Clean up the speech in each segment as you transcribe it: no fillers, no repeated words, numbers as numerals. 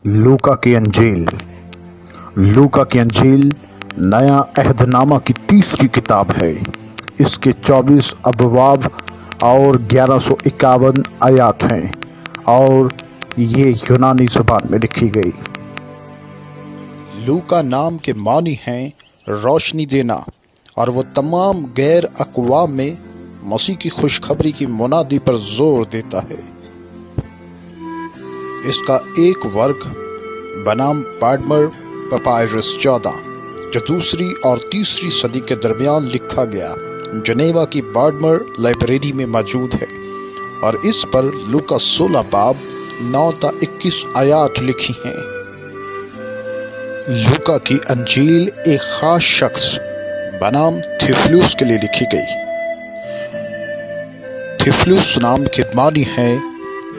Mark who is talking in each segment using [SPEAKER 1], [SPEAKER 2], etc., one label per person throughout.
[SPEAKER 1] लूका की अंजील। लूका की अंजील नया अहदनामा की तीसरी किताब है। इसके 24 अबवाब और 1151 आयात हैं और ये यूनानी ज़ुबान में लिखी गई।
[SPEAKER 2] लूका नाम के मानी हैं रोशनी देना, और वो तमाम गैर अक़वाम में मसीह की खुशखबरी की मुनादी पर जोर देता है। इसका एक वर्ग बनाम पाडमर पपायरस 14 जो दूसरी और तीसरी सदी के दरमियान लिखा गया जनेवा की पाडमर लाइब्रेरी में मौजूद है, और इस पर लूका 16 बाब 9 ता 21 आयात लिखी हैं। लूका की अंजील एक खास शख्स बनाम थिफलुस के लिए लिखी गई। थिफलुस नाम के मानी है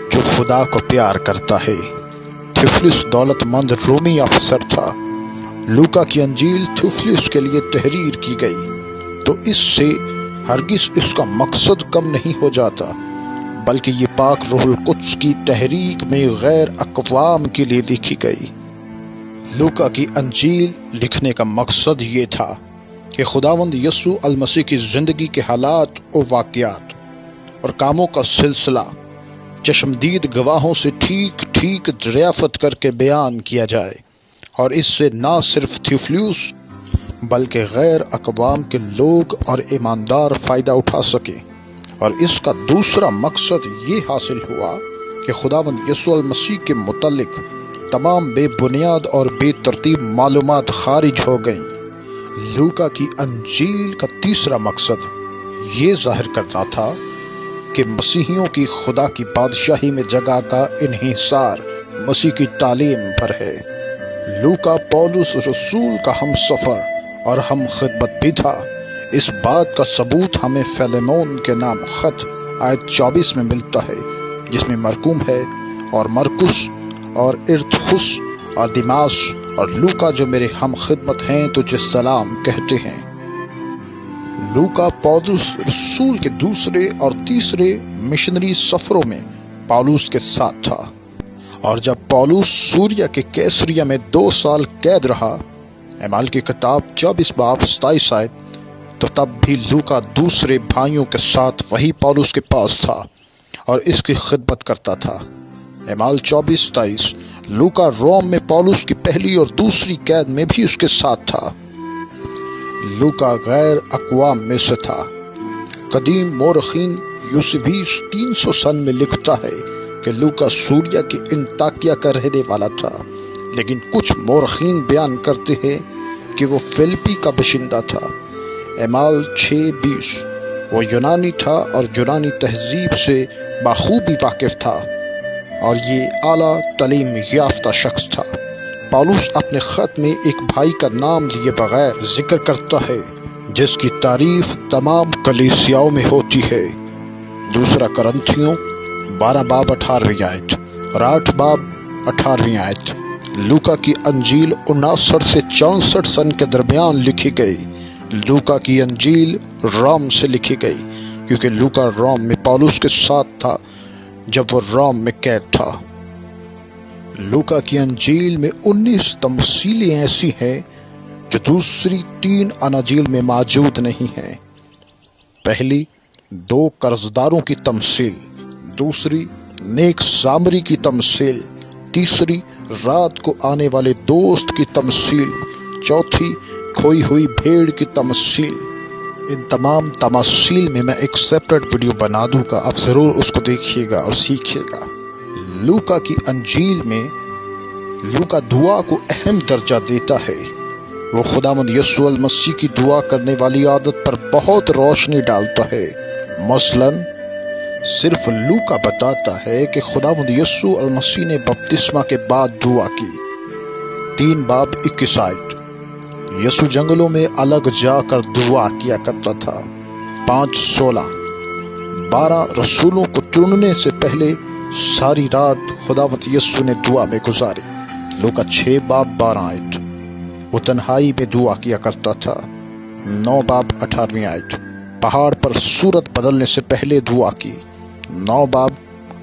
[SPEAKER 2] जो खुदा को प्यार करता है। थिफलुस दौलतमंद रोमी अफसर था। लूका की अंजील थिफलुस के लिए तहरीर की गई, तो इससे हरगिज इसका मकसद कम नहीं हो जाता, बल्कि ये पाक रूहुल कुद्स की तहरीक में गैर अक़वाम के लिए लिखी गई। लूका की अंजील लिखने का मकसद ये था कि खुदावंद यसू अल मसीह की जिंदगी के हालात और वाक़यात और कामों का सिलसिला चश्मदीद गवाहों से ठीक ठीक दरियाफ़त करके बयान किया जाए, और इससे ना सिर्फ थिफलुस बल्कि गैर अक़वाम के लोग और ईमानदार फ़ायदा उठा सकें। और इसका दूसरा मकसद ये हासिल हुआ कि खुदावंद यसू अल मसीह के मुतल्लिक तमाम बेबुनियाद और बेतरतीब मालूमात खारिज हो गईं। लूका की अंजील का तीसरा मकसद ये जाहिर करना था कि मसीहियों की खुदा की बादशाही में जगह का इन्हिसार मसीह की तालीम पर है। लूका पौलुस रसूल का हम सफ़र और हम खिदमत भी था। इस बात का सबूत हमें फिलेमोन के नाम खत आयत 24 में मिलता है, जिसमें मरकूम है और मरकुस और इरतखुस और दिमास और लूका जो मेरे हम खिदमत हैं तुझे सलाम कहते हैं। लूका पौलुस रसूल के दूसरे और तीसरे मिशनरी सफरों में पौलुस के साथ था, और जब पौलुस सूरिया के कैसरिया में 2 साल कैद रहा, एमाल की किताब 24 बाब 27 आयत, तो तब भी लूका दूसरे भाइयों के साथ वही पौलुस के पास था और इसकी खिदमत करता था। एमाल 24-23 लूका रोम में पौलुस की पहली और दूसरी कैद में भी उसके साथ था। लूका गैर अक़वाम में से था। कदीम मोरखीन यूसबीस 300 सन में लिखता है कि लूका सूरिया के इंताकिया का रहने वाला था, लेकिन कुछ मोरखीन बयान करते हैं कि वो फिलिपी का बाशिंदा था। एमाल 6:20 वो यूनानी था और यूनानी तहजीब से बखूबी वाकिफ था, और ये आला तालीम याफ्ता शख्स था। पौलुस अपने खत में एक भाई का नाम लिए बगैर जिक्र करता है जिसकी तारीफ तमाम कलीसियाओं में होती है। दूसरा करंथियों 12 बाब 18 आयत और 8 बाब 18 आयत। लूका की अंजील 59 से 64 सन के दरमियान लिखी गई। लूका की अंजील रोम से लिखी गई, क्योंकि लूका रोम में पौलुस के साथ था जब वो रोम में कैद था। लूका की अंजील में 19 तमसीलें ऐसी हैं जो दूसरी 3 अनाजील में मौजूद नहीं हैं। पहली 2 कर्जदारों की तमसील, दूसरी नेक सामरी की तमसील, तीसरी रात को आने वाले दोस्त की तमसील, चौथी खोई हुई भेड़ की तमसील। इन तमाम तमसील में मैं एक सेपरेट वीडियो बना दूंगा, आप जरूर उसको देखिएगा और सीखिएगा। लूका की अंजील में लूका दुआ को अहम दर्जा देता है। वो खुदावंद यसू अल मसीह की दुआ करने वाली आदत पर बहुत रोशनी डालता है। मसलन सिर्फ लूका बताता है कि खुदावंद यसू अल मसीह ने बपतिस्मा के बाद दुआ की। 3 बाब 21 आयत। यसू जंगलों में अलग जाकर दुआ किया करता था। 5:16 12 रसूलों को चुनने से पहले सारी रात खुदावंद यसू ने दुआ में गुजारी। लूका 6 बाब 12 आयत। वो तन्हाई में दुआ किया करता था। 9 बाब 18 आयत। पहाड़ पर सूरत बदलने से पहले दुआ की। 9 बाब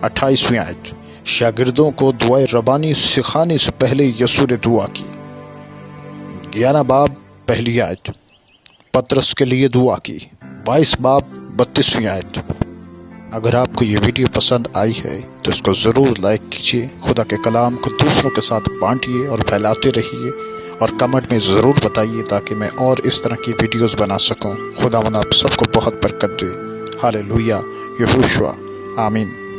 [SPEAKER 2] 28 आयत। شاگردوں کو دعائے ربانی سکھانے سے پہلے یسوع نے دعا کی۔ 11 باب پہلی آیت، پطرس کے لیے دعا کی۔ 22 باب 32ویں آیت۔ اگر آپ کو یہ ویڈیو پسند آئی ہے تو اس کو ضرور لائک کیجیے، خدا کے کلام کو دوسروں کے ساتھ بانٹیے اور پھیلاتے رہیے، اور کمنٹ میں ضرور بتائیے تاکہ میں اور اس طرح کی ویڈیوز بنا سکوں۔ خداوند آپ سب کو بہت برکت دے۔ ہاللویہ، یہوشوا، آمین۔